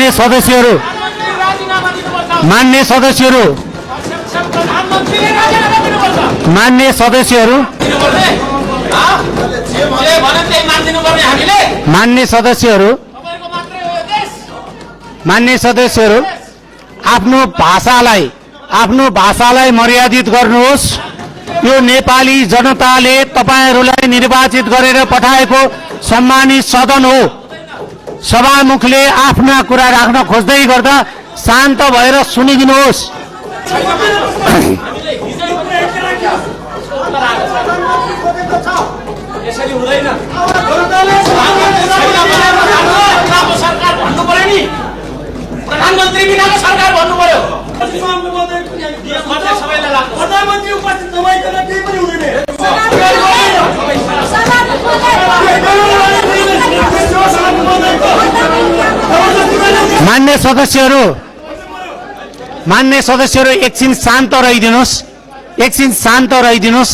मान्य सदस्यहरू मान्य सदस्यहरू मान्य सदस्यहरू मान्य सदस्यहरू मान्य सदस्यहरू आफ्नो भाषालाई मर्यादित गर्नुहोस्। यो नेपाली जनताले तपाईहरुलाई निर्वाचित गरेर पठाएको सम्मानित सदन हो। सभामुखले आफ्ना कुरा राख्न खोज्दै गर्दा शान्त भएर सुनिदिनुहोस्। यसरी हुँदैन। प्रधानमन्त्री बिनाको सरकार भन्नु पर्यो। प्रधानमन्त्री उपस्थित नभइकन केही पनि हुँदैन। मान्य सदस्यहरू एकछिन शान्त रहिदिनुहोस्।